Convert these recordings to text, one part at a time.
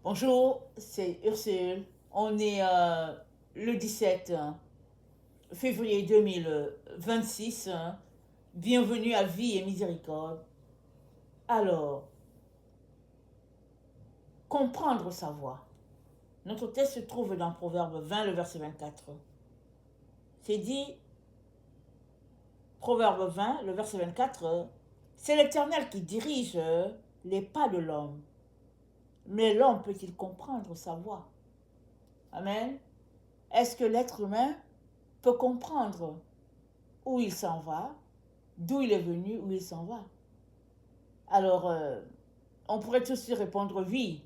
Bonjour, c'est Ursule. On est le 17 février 2026. Bienvenue à Vie et Miséricorde. Alors, comprendre sa voix. Notre texte se trouve dans Proverbe 20, le verset 24. C'est dit, Proverbe 20, le verset 24, c'est l'Éternel qui dirige les pas de l'homme. Mais l'homme peut-il comprendre sa voix? Amen. Est-ce que l'être humain peut comprendre où il s'en va, d'où il est venu, où il s'en va? Alors, on pourrait tous y répondre oui,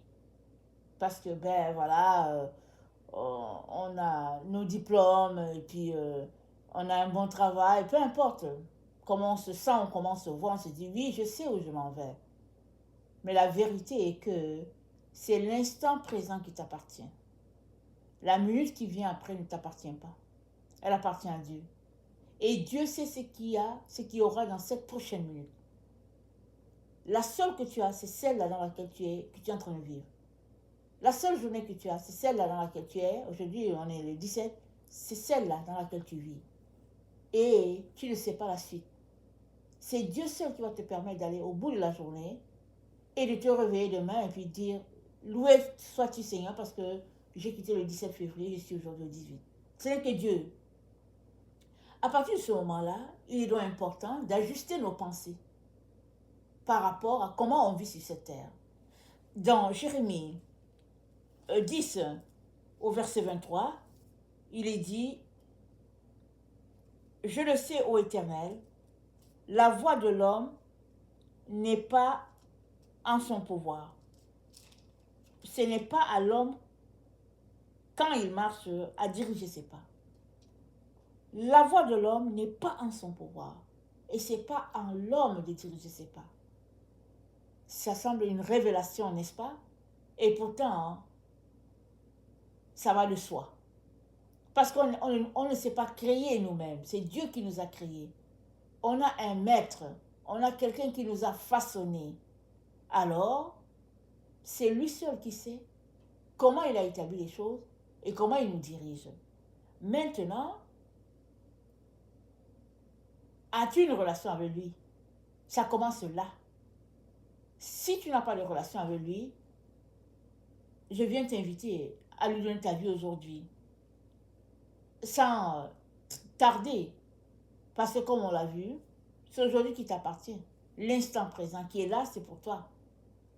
parce que, ben voilà, on a nos diplômes, et puis on a un bon travail, peu importe comment on se sent, comment on se voit, on se dit oui, je sais où je m'en vais. Mais la vérité est que c'est l'instant présent qui t'appartient. La minute qui vient après ne t'appartient pas. Elle appartient à Dieu. Et Dieu sait ce qu'il y aura dans cette prochaine minute. La seule que tu as, c'est celle-là dans laquelle que tu es en train de vivre. La seule journée que tu as, c'est celle-là dans laquelle tu es. Aujourd'hui, on est le 17. C'est celle-là dans laquelle tu vis. Et tu ne sais pas la suite. C'est Dieu seul qui va te permettre d'aller au bout de la journée et de te réveiller demain et puis dire, loué sois-tu Seigneur parce que j'ai quitté le 17 février, je suis aujourd'hui au 18. Ce n'est que Dieu. À partir de ce moment-là, il est donc important d'ajuster nos pensées par rapport à comment on vit sur cette terre. Dans Jérémie 10 au verset 23, il est dit, je le sais, ô Éternel, la voix de l'homme n'est pas en son pouvoir. Ce n'est pas à l'homme, quand il marche, à diriger ses pas. La voix de l'homme n'est pas en son pouvoir. Et ce n'est pas en l'homme de diriger ses pas. Ça semble une révélation, n'est-ce pas? Et pourtant, ça va de soi. Parce qu'on ne s'est pas créé nous-mêmes. C'est Dieu qui nous a créés. On a un maître. On a quelqu'un qui nous a façonnés. Alors, c'est lui seul qui sait comment il a établi les choses et comment il nous dirige. Maintenant, as-tu une relation avec lui? Ça commence là. Si tu n'as pas de relation avec lui, je viens t'inviter à lui donner ta vie aujourd'hui, sans tarder, parce que comme on l'a vu, c'est aujourd'hui qui t'appartient. L'instant présent qui est là, c'est pour toi.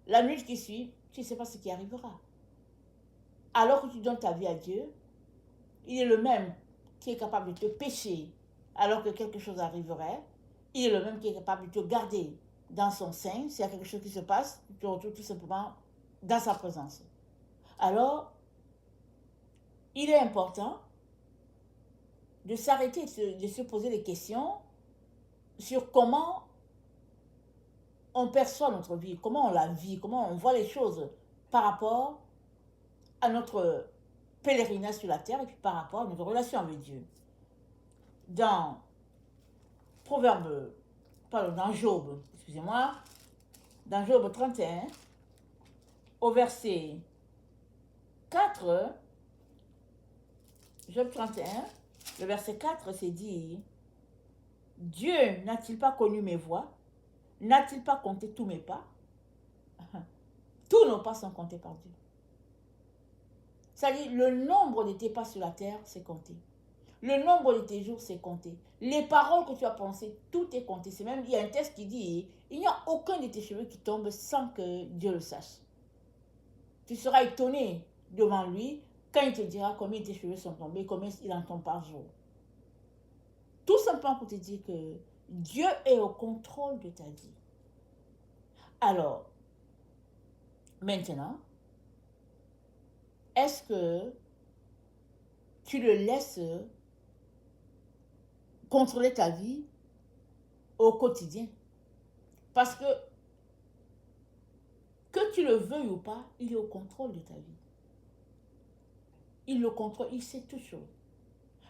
La minute qui suit, tu ne sais pas ce qui arrivera. Alors que tu donnes ta vie à Dieu, il est le même qui est capable de te pécher alors que quelque chose arriverait. Il est le même qui est capable de te garder dans son sein. S'il y a quelque chose qui se passe, tu te retrouves tout simplement dans sa présence. Alors, il est important de s'arrêter, de se poser des questions sur comment on perçoit notre vie, comment on la vit, comment on voit les choses par rapport à notre pèlerinage sur la terre et puis par rapport à notre relation avec Dieu. Dans Proverbe, pardon, dans Job, excusez-moi, dans Job 31, au verset 4, Job 31, le verset 4, c'est dit, Dieu n'a-t-il pas connu mes voies? N'a-t-il pas compté tous mes pas? Tous nos pas sont comptés par Dieu. C'est-à-dire, le nombre de tes pas sur la terre, c'est compté. Le nombre de tes jours, c'est compté. Les paroles que tu as pensées, tout est compté. C'est même, il y a un texte qui dit, il n'y a aucun de tes cheveux qui tombe sans que Dieu le sache. Tu seras étonné devant lui quand il te dira combien tes cheveux sont tombés, combien il en tombe par jour. Tout simplement pour te dire que Dieu est au contrôle de ta vie. Alors, maintenant, est-ce que tu le laisses contrôler ta vie au quotidien? Parce que tu le veuilles ou pas, il est au contrôle de ta vie. Il le contrôle, il sait tout chose.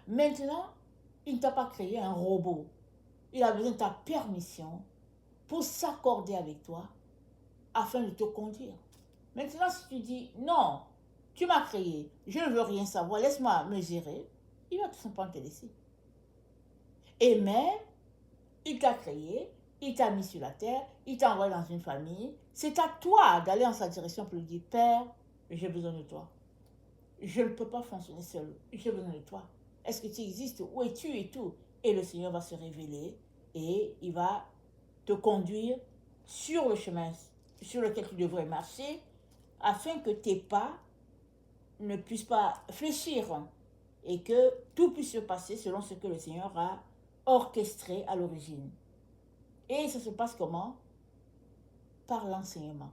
Maintenant, il ne t'a pas créé un robot. Il a besoin de ta permission pour s'accorder avec toi afin de te conduire. Maintenant, si tu dis non, tu m'as créé, je ne veux rien savoir, laisse-moi me gérer, il va tout simplement te laisser. Et même, il t'a créé, il t'a mis sur la terre, il t'a envoyé dans une famille. C'est à toi d'aller en sa direction pour lui dire, Père, j'ai besoin de toi. Je ne peux pas fonctionner seul. J'ai besoin de toi. Est-ce que tu existes? Où es-tu et tout? Et le Seigneur va se révéler et il va te conduire sur le chemin sur lequel tu devrais marcher afin que tes pas ne puissent pas fléchir et que tout puisse se passer selon ce que le Seigneur a orchestré à l'origine. Et ça se passe comment? Par l'enseignement.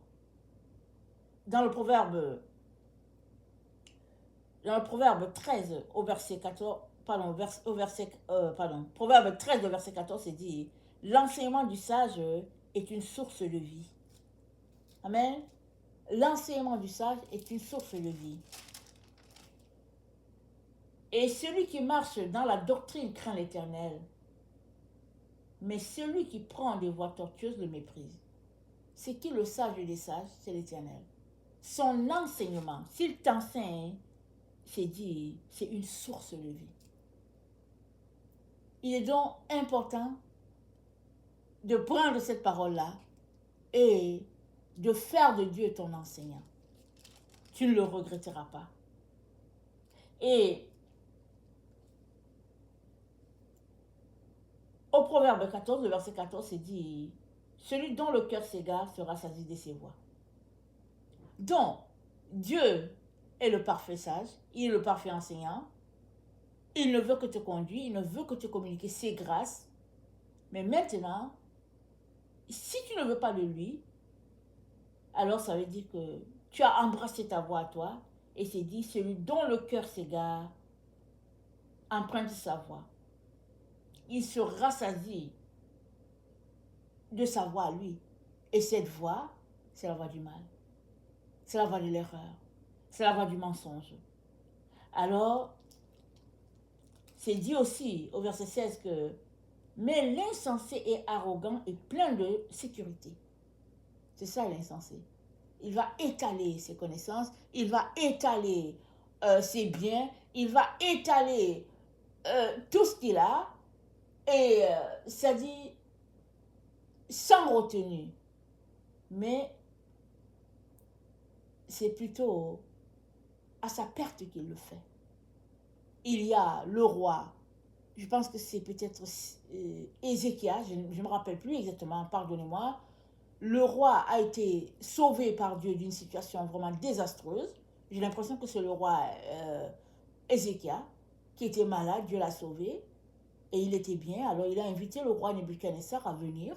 Dans le proverbe 13 au verset 14, Proverbe 13 au verset 14, c'est dit, l'enseignement du sage est une source de vie. Amen. L'enseignement du sage est une source de vie. Et celui qui marche dans la doctrine craint l'Éternel, mais celui qui prend des voies tortueuses le méprise. C'est qui le sage des sages? C'est l'Éternel. Son enseignement, s'il t'enseigne, c'est dit, c'est une source de vie. Il est donc important de prendre cette parole-là et de faire de Dieu ton enseignant. Tu ne le regretteras pas. Et au Proverbe 14, le verset 14, c'est dit, celui dont le cœur s'égare sera saisi de ses voies. Donc, Dieu est le parfait sage, il est le parfait enseignant, il ne veut que te conduire, il ne veut que te communiquer ses grâces. Mais maintenant, si tu ne veux pas de lui, alors ça veut dire que tu as embrassé ta voie à toi, et c'est dit, celui dont le cœur s'égare, emprunte sa voie. Il se rassasie de sa voie à lui. Et cette voie, c'est la voie du mal. C'est la voie de l'erreur. C'est la voie du mensonge. Alors, c'est dit aussi au verset 16 que mais l'insensé est arrogant et plein de sécurité. C'est ça l'insensé. Il va étaler ses connaissances, il va étaler ses biens, il va étaler tout ce qu'il a, et ça dit sans retenue. Mais c'est plutôt à sa perte qu'il le fait. Il y a le roi, je pense que c'est peut-être Ézéchias, je ne me rappelle plus exactement, pardonnez-moi. Le roi a été sauvé par Dieu d'une situation vraiment désastreuse. J'ai l'impression que c'est le roi Ézéchias qui était malade, Dieu l'a sauvé et il était bien. Alors il a invité le roi Nebuchadnezzar à venir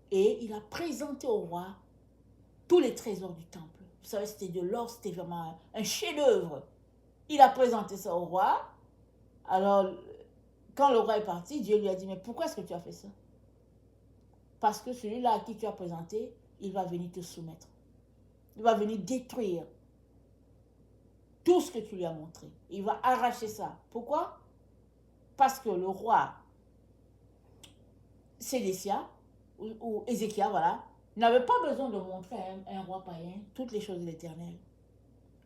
et il a présenté au roi tous les trésors du temple. Vous savez, c'était de l'or, c'était vraiment un chef-d'œuvre. Il a présenté ça au roi. Alors, quand le roi est parti, Dieu lui a dit, mais pourquoi est-ce que tu as fait ça? Parce que celui-là à qui tu as présenté, il va venir te soumettre. Il va venir détruire tout ce que tu lui as montré. Il va arracher ça. Pourquoi? Parce que le roi Sédécia, ou Ézéchias, voilà, n'avait pas besoin de montrer à un roi païen toutes les choses de l'Éternel.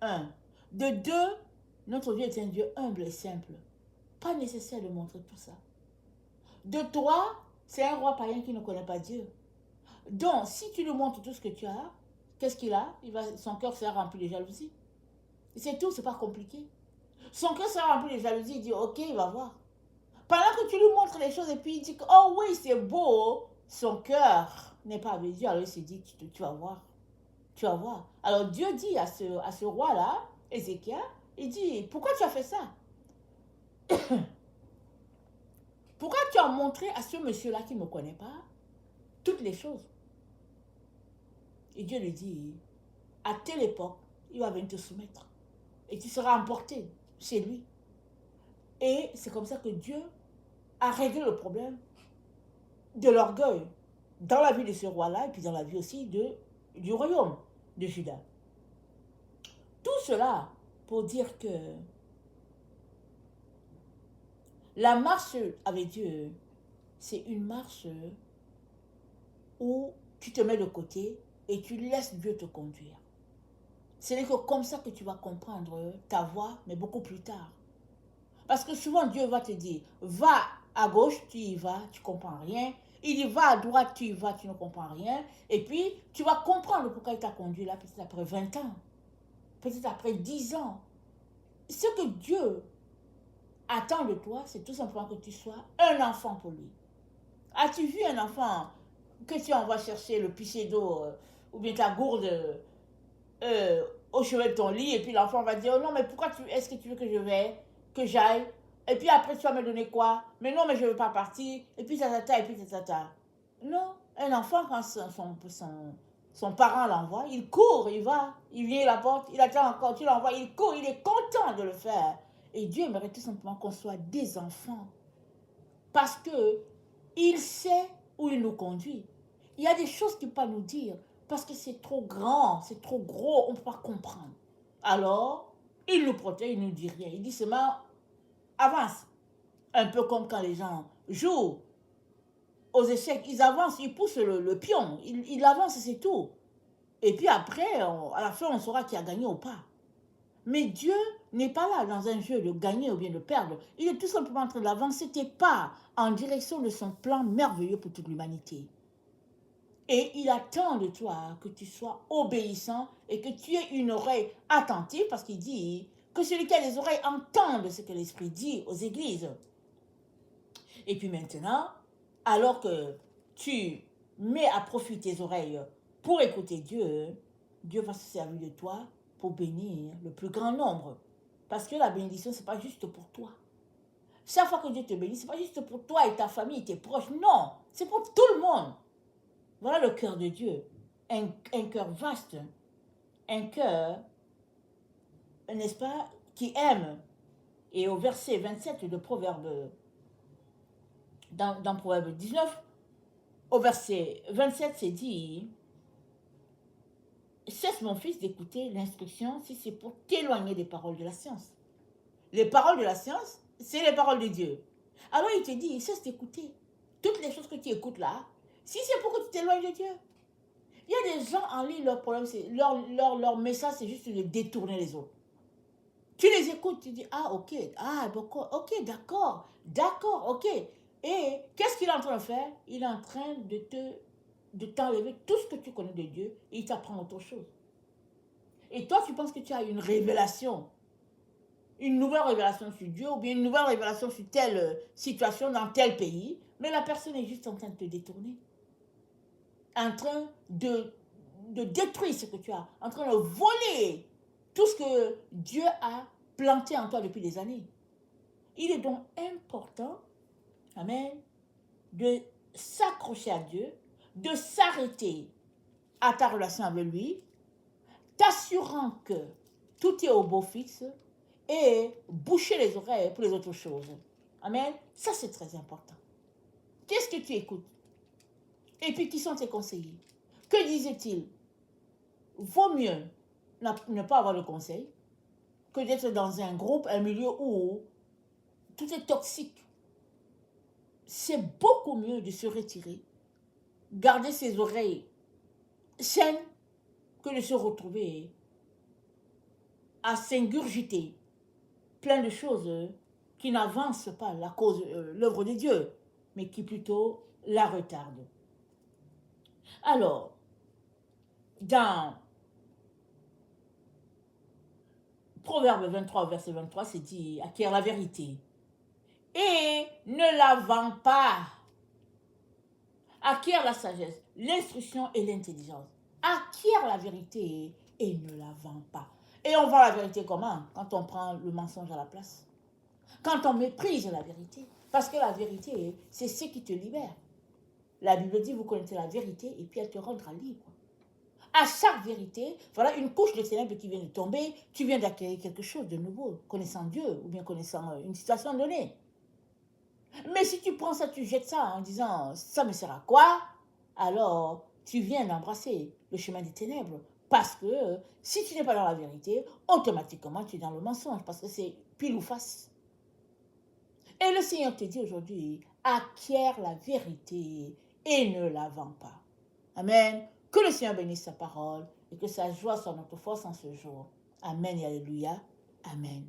Un. De deux, notre Dieu est un Dieu humble et simple. Pas nécessaire de montrer tout ça. De trois, c'est un roi païen qui ne connaît pas Dieu. Donc, si tu lui montres tout ce que tu as, qu'est-ce qu'il a? Son cœur sera rempli de jalousie. C'est tout, c'est pas compliqué. Son cœur sera rempli de jalousie, il dit, ok, il va voir. Pendant que tu lui montres les choses et puis il dit, oh oui, c'est beau, son cœur n'est pas avec Dieu, alors il se dit, tu vas voir. Tu vas voir. Alors Dieu dit à ce roi-là, Ézéchias, il dit, pourquoi tu as fait ça? Pourquoi tu as montré à ce monsieur-là qui ne me connaît pas toutes les choses? Et Dieu lui dit, à telle époque, il va venir te soumettre. Et tu seras emporté chez lui. Et c'est comme ça que Dieu a réglé le problème de l'orgueil dans la vie de ce roi-là et puis dans la vie aussi du royaume de Juda. Tout cela pour dire que la marche avec Dieu, c'est une marche où tu te mets de côté et tu laisses Dieu te conduire. Ce n'est que comme ça que tu vas comprendre ta voix, mais beaucoup plus tard. Parce que souvent, Dieu va te dire, va à gauche, tu y vas, tu ne comprends rien. Il dit, va à droite, tu y vas, tu ne comprends rien. Et puis, tu vas comprendre pourquoi il t'a conduit là, peut-être après 20 ans, peut-être après 10 ans. Ce que Dieu attend de toi, c'est tout simplement que tu sois un enfant pour lui. As-tu vu un enfant que tu envoies chercher le pichet d'eau ou bien ta gourde au chevet de ton lit et puis l'enfant va dire oh non mais pourquoi est-ce que tu veux que j'aille et puis après tu vas me donner quoi mais non mais je veux pas partir et puis tata et puis tata non un enfant quand son parent l'envoie il court il va il vient à la porte il attend encore tu l'envoies il court il est content de le faire et Dieu aimerait tout simplement qu'on soit des enfants parce que il sait où il nous conduit. Il y a des choses qu'il ne peut pas nous dire parce que c'est trop grand, c'est trop gros, on ne peut pas comprendre. Alors, il nous protège, il ne nous dit rien. Il dit seulement avance. Un peu comme quand les gens jouent aux échecs, ils avancent, ils poussent le pion, ils avancent et c'est tout. Et puis après, à la fin, on saura qui a gagné ou pas. Mais Dieu n'est pas là dans un jeu de gagner ou bien de perdre. Il est tout simplement en train d'avancer tes pas en direction de son plan merveilleux pour toute l'humanité. Et il attend de toi que tu sois obéissant et que tu aies une oreille attentive parce qu'il dit que celui qui a les oreilles entende ce que l'Esprit dit aux églises. Et puis maintenant, alors que tu mets à profit tes oreilles pour écouter Dieu, Dieu va se servir de toi pour bénir le plus grand nombre. Parce que la bénédiction, ce n'est pas juste pour toi. Chaque fois que Dieu te bénit, ce n'est pas juste pour toi et ta famille, tes proches. Non, c'est pour tout le monde. Voilà le cœur de Dieu. Un cœur vaste. Un cœur, n'est-ce pas, qui aime. Et au verset 27 de Proverbe, dans Proverbe 19, au verset 27, c'est dit cesse mon fils d'écouter l'instruction si c'est pour t'éloigner des paroles de la science. Les paroles de la science, c'est les paroles de Dieu. Alors il te dit, cesse d'écouter. Toutes les choses que tu écoutes là, si c'est pour que tu t'éloignes de Dieu. Il y a des gens en ligne, leur problème, c'est leur message, c'est juste de détourner les autres. Tu les écoutes, tu dis, ah ok, ah ok, d'accord, ok. Et qu'est-ce qu'il est en train de faire? Il est en train de t'enlever tout ce que tu connais de Dieu et il t'apprend autre chose. Et toi, tu penses que tu as une révélation, une nouvelle révélation sur Dieu ou bien une nouvelle révélation sur telle situation dans tel pays, mais la personne est juste en train de te détourner, en train de détruire ce que tu as, en train de voler tout ce que Dieu a planté en toi depuis des années. Il est donc important, amen, de s'accrocher à Dieu, de s'arrêter à ta relation avec lui, t'assurant que tout est au beau fixe et boucher les oreilles pour les autres choses. Amen. Ça, c'est très important. Qu'est-ce que tu écoutes? Et puis, qui sont tes conseillers? Que disait-il? Vaut mieux ne pas avoir de conseil que d'être dans un groupe, un milieu où tout est toxique. C'est beaucoup mieux de se retirer, garder ses oreilles saines, que de se retrouver à s'ingurgiter plein de choses qui n'avancent pas la cause, l'œuvre de Dieu, mais qui plutôt la retardent. Alors, dans Proverbe 23, verset 23, c'est dit, acquiert la vérité et ne la vends pas. Acquiert la sagesse, l'instruction et l'intelligence. Acquiert la vérité et ne la vends pas. Et on vend la vérité comment? Quand on prend le mensonge à la place. Quand on méprise la vérité. Parce que la vérité, c'est ce qui te libère. La Bible dit, vous connaissez la vérité et puis elle te rendra libre. À chaque vérité, voilà une couche de ténèbres qui vient de tomber, tu viens d'acquérir quelque chose de nouveau, connaissant Dieu ou bien connaissant une situation donnée. Mais si tu prends ça, tu jettes ça en disant, ça me sert à quoi? Alors, tu viens d'embrasser le chemin des ténèbres. Parce que si tu n'es pas dans la vérité, automatiquement, tu es dans le mensonge. Parce que c'est pile ou face. Et le Seigneur te dit aujourd'hui, acquiert la vérité et ne la vends pas. Amen. Que le Seigneur bénisse sa parole et et que sa joie soit notre force en ce jour. Amen et alléluia. Amen.